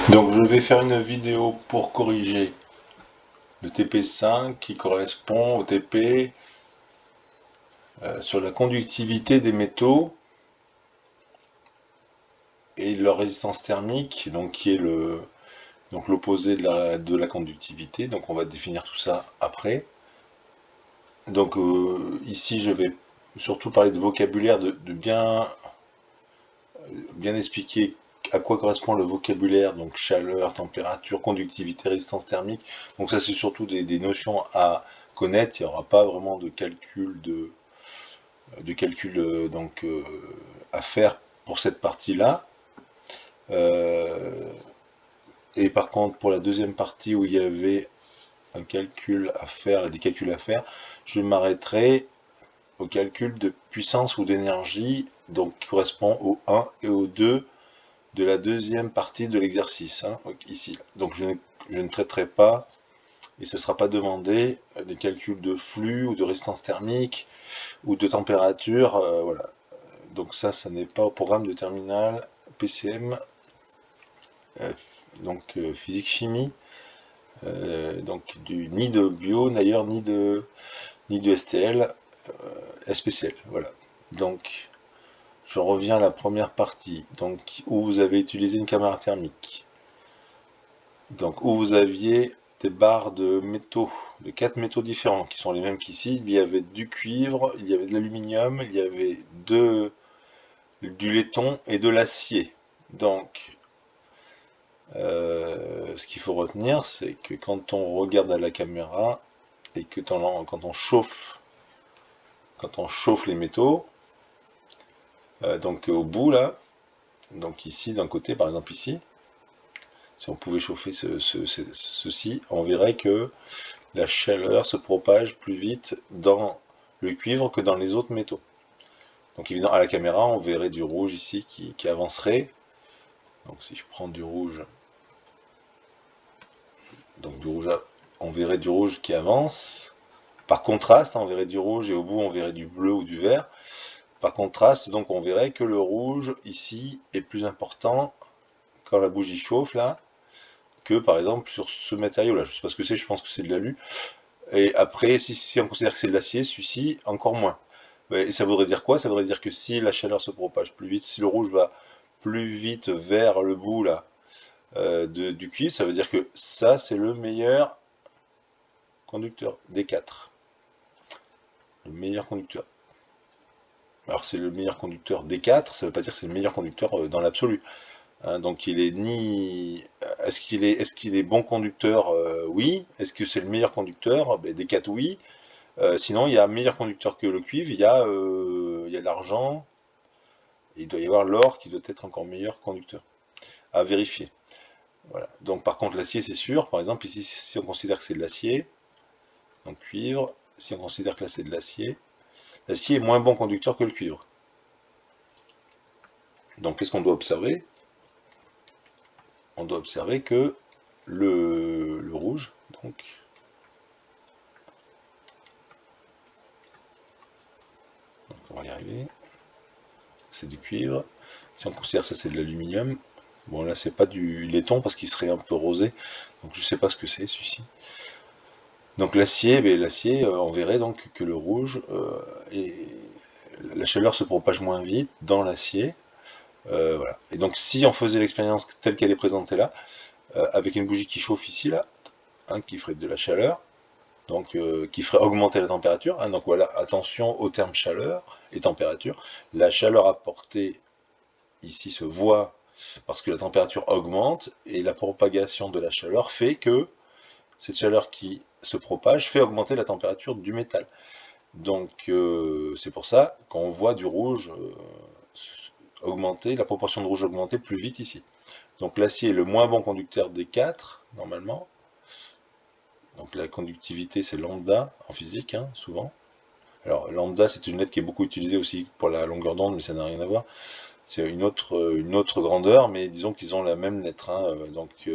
Donc je vais faire une vidéo pour corriger le TP5 qui correspond au TP sur la conductivité des métaux et leur résistance thermique, donc qui est l'opposé de la conductivité. Donc on va définir tout ça après. Donc ici je vais surtout parler de vocabulaire, de bien expliquer à quoi correspond le vocabulaire, donc chaleur, température, conductivité, résistance thermique. Donc ça c'est surtout des notions à connaître, il n'y aura pas vraiment de calcul à faire pour cette partie-là. Et par contre pour la deuxième partie où il y avait un calcul à faire, des calculs à faire, je m'arrêterai au calcul de puissance ou d'énergie, donc qui correspond au 1 et au 2 de la deuxième partie de l'exercice, hein, ici. Donc je ne traiterai pas, et ce ne sera pas demandé, des calculs de flux ou de résistance thermique ou de température, voilà. Donc ça n'est pas au programme de terminale PCM, euh, donc physique-chimie, ni de bio d'ailleurs, ni de STL, SPCL, voilà. Donc je reviens à la première partie, donc où vous avez utilisé une caméra thermique. Donc où vous aviez des barres de métaux, de 4 métaux différents, qui sont les mêmes qu'ici. Il y avait du cuivre, il y avait de l'aluminium, il y avait du laiton et de l'acier. Donc, ce qu'il faut retenir, c'est que quand on regarde à la caméra et que quand on chauffe les métaux, donc au bout là, donc ici d'un côté, par exemple ici, si on pouvait chauffer ceci, on verrait que la chaleur se propage plus vite dans le cuivre que dans les autres métaux. Donc évidemment, à la caméra, on verrait du rouge ici qui avancerait. Donc si je prends du rouge, donc du rouge, on verrait du rouge qui avance. Par contraste, on verrait du rouge et au bout, on verrait du bleu ou du vert. Par contraste, donc on verrait que le rouge ici est plus important quand la bougie chauffe là, que par exemple sur ce matériau là. Je sais pas ce que c'est, je pense que c'est de l'alu. Et après, si on considère que c'est de l'acier, celui-ci, encore moins. Et ça voudrait dire quoi? Ça voudrait dire que si la chaleur se propage plus vite, si le rouge va plus vite vers le bout là, du cuivre, ça veut dire que ça, c'est le meilleur conducteur des quatre. Le meilleur conducteur. Alors c'est le meilleur conducteur des quatre, ça ne veut pas dire que c'est le meilleur conducteur dans l'absolu. Hein, donc il est ni. Est-ce qu'il est bon conducteur? Oui. Est-ce que c'est le meilleur conducteur? Ben, des quatre, oui. Sinon, il y a un meilleur conducteur que le cuivre, il y a l'argent, et il doit y avoir l'or qui doit être encore meilleur conducteur. À vérifier. Voilà. Donc par contre, l'acier, c'est sûr. Par exemple, ici, si on considère que c'est de l'acier, donc cuivre, si on considère que là c'est de l'acier, l'acier est moins bon conducteur que le cuivre. Donc qu'est-ce qu'on doit observer? On doit observer que le rouge, donc on va y arriver, c'est du cuivre. Si on considère ça c'est de l'aluminium, bon là c'est pas du laiton parce qu'il serait un peu rosé, donc je sais pas ce que c'est celui-ci. Donc l'acier, on verrait donc que le rouge, la chaleur se propage moins vite dans l'acier. Voilà. Et donc si on faisait l'expérience telle qu'elle est présentée là, avec une bougie qui chauffe ici là, hein, qui ferait de la chaleur, donc qui ferait augmenter la température. Hein, donc voilà, attention au terme chaleur et température. La chaleur apportée ici se voit parce que la température augmente et la propagation de la chaleur fait que cette chaleur qui se propage fait augmenter la température du métal. Donc c'est pour ça qu'on voit du rouge augmenter, la proportion de rouge augmenter plus vite ici. Donc l'acier est le moins bon conducteur des quatre, normalement. Donc la conductivité c'est lambda en physique, hein, souvent. Alors lambda c'est une lettre qui est beaucoup utilisée aussi pour la longueur d'onde, mais ça n'a rien à voir. C'est une autre grandeur, mais disons qu'ils ont la même lettre. Hein. Donc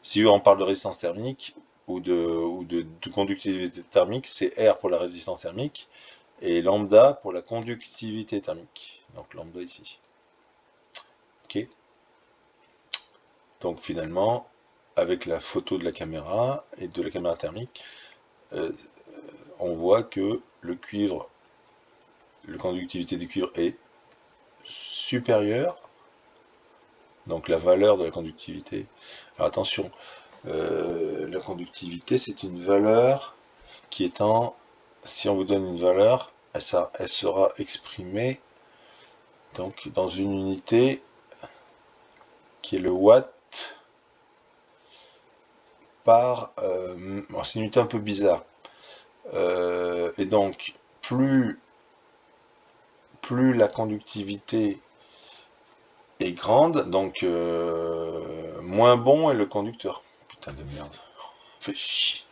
si on parle de résistance thermique ou de conductivité thermique, c'est R pour la résistance thermique et lambda pour la conductivité thermique. Donc lambda ici. Ok. Donc finalement, avec la photo de la caméra et de la caméra thermique, on voit que le cuivre, la conductivité du cuivre est supérieure, donc la valeur de la conductivité. Alors attention, la conductivité c'est une valeur qui étant, si on vous donne une valeur, elle sera exprimée donc dans une unité qui est le watt par... bon, c'est une unité un peu bizarre. Et donc, plus la conductivité est grande, donc moins bon est le conducteur. Putain de merde. Fait chier.